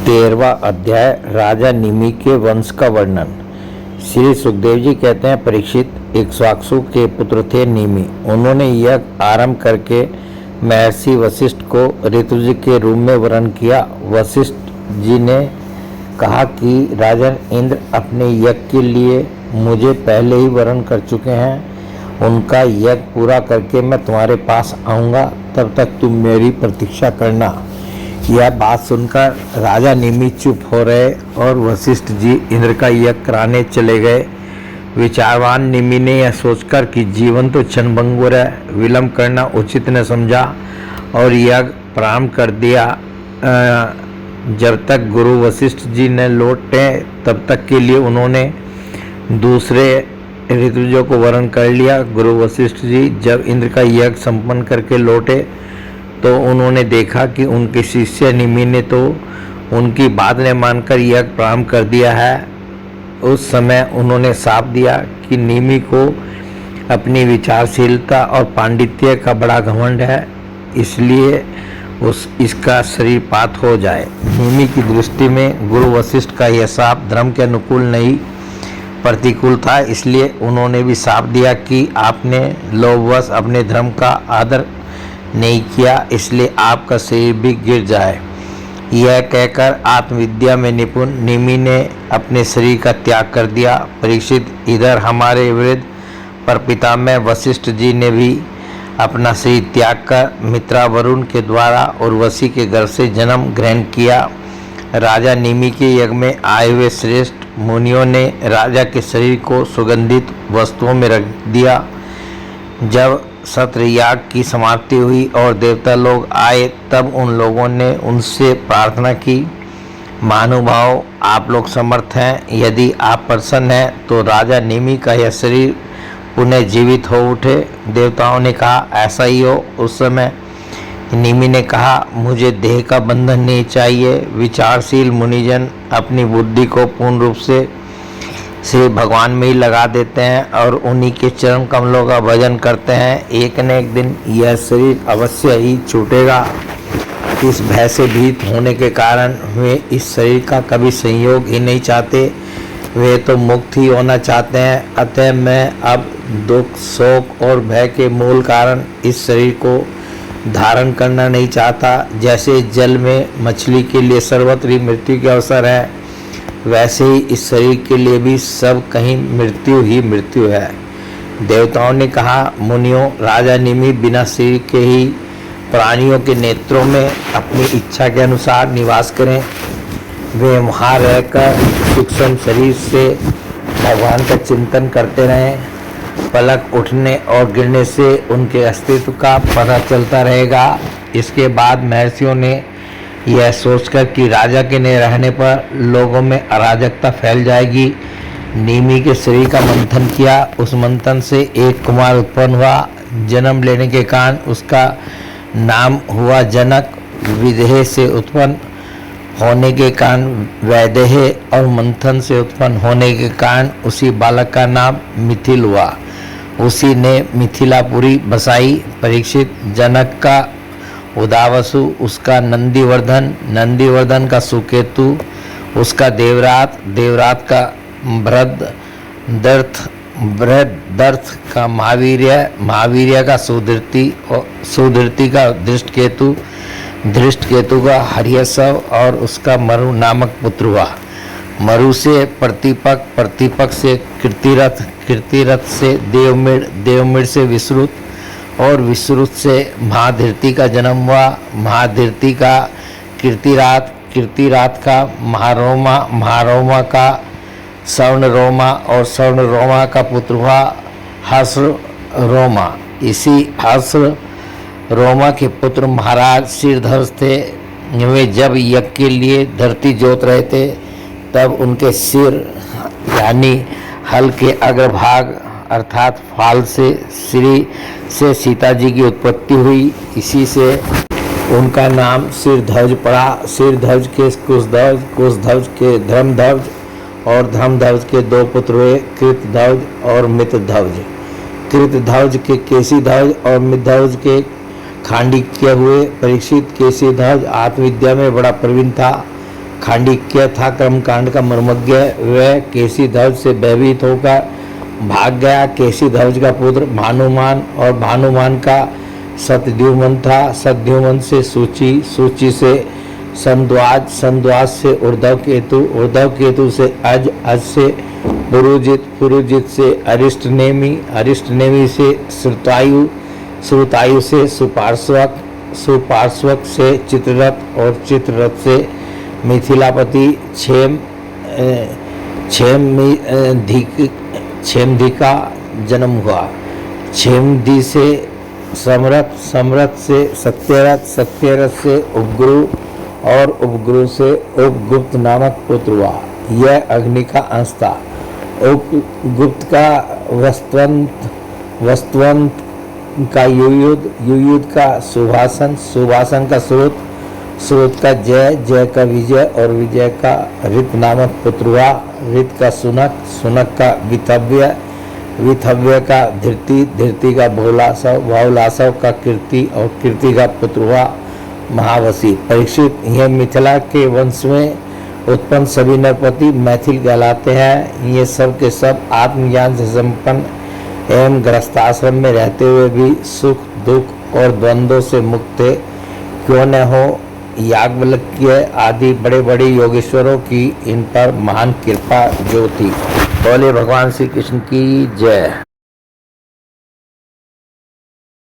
13वां अध्याय राजा निमि के वंश का वर्णन। श्री सुखदेव जी कहते हैं, परीक्षित इक्ष्वाकु के पुत्र थे निमि। उन्होंने यज्ञ आरंभ करके महर्षि वशिष्ठ को ऋतुज के रूप में वरण किया। वशिष्ठ जी ने कहा कि राजन इंद्र अपने यज्ञ के लिए मुझे पहले ही वरण कर चुके हैं। उनका यज्ञ पूरा करके मैं तुम्हारे पास आऊँगा, तब तक तुम मेरी प्रतीक्षा करना। यह बात सुनकर राजा निमि चुप हो रहे और वशिष्ठ जी इंद्र का यज्ञ कराने चले गए। विचारवान निमि ने यह सोचकर कि जीवन तो क्षणभंगुर है, विलंब करना उचित न समझा और यज्ञ प्रारंभ कर दिया। जब तक गुरु वशिष्ठ जी ने लौटे तब तक के लिए उन्होंने दूसरे ऋतुजों को वरण कर लिया। गुरु वशिष्ठ जी जब इंद्र का यज्ञ संपन्न करके लौटे तो उन्होंने देखा कि उनके शिष्य निमि ने तो उनकी बात न मानकर यज्ञ प्रारंभ कर दिया है। उस समय उन्होंने शाप दिया कि निमि को अपनी विचारशीलता और पांडित्य का बड़ा घमंड है, इसलिए इसका शरीर पात हो जाए। निमि की दृष्टि में गुरु वशिष्ठ का यह शाप धर्म के अनुकूल नहीं प्रतिकूल था, इसलिए उन्होंने भी शाप दिया कि आपने लोभवश अपने धर्म का आदर नहीं किया, इसलिए आपका शरीर भी गिर जाए। यह कहकर आत्मविद्या में निपुण निमि ने अपने शरीर का त्याग कर दिया। परीक्षित, इधर हमारे वृद्ध परपितामह वशिष्ठ जी ने भी अपना शरीर त्याग कर मित्रा वरुण के द्वारा उर्वशी के गर्भ से जन्म ग्रहण किया। राजा निमि के यज्ञ में आए हुए श्रेष्ठ मुनियों ने राजा के शरीर को सुगंधित वस्तुओं में रख दिया। जब सत्र याग की समाप्ति हुई और देवता लोग आए तब उन लोगों ने उनसे प्रार्थना की, महानुभाव आप लोग समर्थ हैं, यदि आप प्रसन्न हैं तो राजा निमि का यह शरीर पुनः जीवित हो उठे। देवताओं ने कहा ऐसा ही हो। उस समय निमि ने कहा, मुझे देह का बंधन नहीं चाहिए। विचारशील मुनिजन अपनी बुद्धि को पूर्ण रूप से श्री भगवान में ही लगा देते हैं और उन्हीं के चरण कमलों का भजन करते हैं। एक न एक दिन यह शरीर अवश्य ही छूटेगा। इस भय से भीत होने के कारण वे इस शरीर का कभी संयोग ही नहीं चाहते, वे तो मुक्त ही होना चाहते हैं। अतः मैं अब दुख, शोक और भय के मूल कारण इस शरीर को धारण करना नहीं चाहता। जैसे जल में मछली के लिए सर्वत्र ही मृत्यु के अवसर है, वैसे ही इस शरीर के लिए भी सब कहीं मृत्यु ही मृत्यु है। देवताओं ने कहा, मुनियों, राजा निमि बिना शरीर के ही प्राणियों के नेत्रों में अपनी इच्छा के अनुसार निवास करें। वे वहाँ रहकर सूक्ष्म शरीर से भगवान का चिंतन करते रहें। पलक उठने और गिरने से उनके अस्तित्व का पता चलता रहेगा। इसके बाद महर्षियों ने यह सोचकर कि राजा के न रहने पर लोगों में अराजकता फैल जाएगी, निमि के शरीर का मंथन किया। उस मंथन से एक कुमार उत्पन्न हुआ। जन्म लेने के कारण उसका नाम हुआ जनक। विदेह से उत्पन्न होने के कारण वैदेह और मंथन से उत्पन्न होने के कारण उसी बालक का नाम मिथिल हुआ। उसी ने मिथिलापुरी बसाई। परीक्षित, जनक का उदावसु, उसका नंदीवर्धन, नंदीवर्धन का सुकेतु, उसका देवरात, देवरात का बृहदर्थ, बृहदर्थ का महावीर्य, महावीर्य का सुधृति और सुधृति का धृष्टकेतु, धृष्टकेतु का हर्यसव और उसका मरु नामक पुत्र हुआ। मरु से प्रतिपक, प्रतिपक से कीर्तिरथ, कीर्तिरथ से देवमिड़, देवमिड़ से विश्रुत और विश्रुत से महाधृति का जन्म हुआ। महाधृति का कीर्तिरात, कीर्तिरात का महारोमा, महारोमा का स्वर्णरोमा और स्वर्णरोमा का पुत्र हुआ हर्षरोमा। इसी हर्षरोमा के पुत्र महाराज सिरध्वज थे। वे जब यज्ञ के लिए धरती जोत रहे थे तब उनके सिर यानी हल के अग्रभाग अर्थात फाल से श्री से सीता जी की उत्पत्ति हुई। इसी से उनका नाम सिरध्वज पड़ा। सिरध्वज के कुशध्वज, कुशध्वज के धर्मध्वज और धर्मध्वज के दो पुत्र हुए, कृतध्वज और मितध्वज। कृतध्वज के केशीध्वज और मितध्वज के खांडिक्य हुए। परीक्षित, केशीध्वज आत्मविद्या में बड़ा प्रवीण था। खांडिक्य था कर्मकांड का मर्मज्ञ। वह केसी ध्वज से भयभीत होकर भाग गया। केसी ध्वज का पुत्र भानुमान और भानुमान का सतद्युमन था। सतद्युमन से सूची, सूची से संध्वाज, संध्वाज से उर्धव केतु, उर्धव केतु से अज, अज से पुरुजित, पुरुजित से अरिष्टनेमि, अरिष्टनेमि से श्रुतायु, श्रुतायु से सुपार्श्वक, सुपार्श्वक से चित्ररथ और चित्ररथ से मिथिलापति क्षेमधी का जन्म हुआ। क्षेमधी से समरथ, समरथ से सत्यरथ, सत्यरथ से उपगुरु और उपगुरु से उपगुप्त नामक पुत्र हुआ। यह अग्नि का अंश था। उपगुप्त का वस्तवंत, वस्तवंत का युयुध, युयुध का सुभाषण, सुभाषण का स्रोत, स्रोत का जय, जय का विजय और विजय का ऋत नामक पुत्र हुआ। ऋत का सुनक, सुनक का विथव्य, विथव्य का धृति, धृति का बहुलासव, बहुलासव का कीर्ति और कीर्ति का पुत्र हुआ महावसी। परीक्षित, यह मिथिला के वंश में उत्पन्न सभी नरपति मैथिल कहलाते हैं। ये सब के सब आत्मज्ञान से संपन्न एवं गृहस्थाश्रम में रहते हुए भी सुख, दुख और द्वंद्वों से मुक्त थे। क्यों न हो, याज्ञवल्क्य आदि बड़े बड़े योगेश्वरों की इन पर महान कृपा जो थी। बोले भगवान श्री कृष्ण की जय।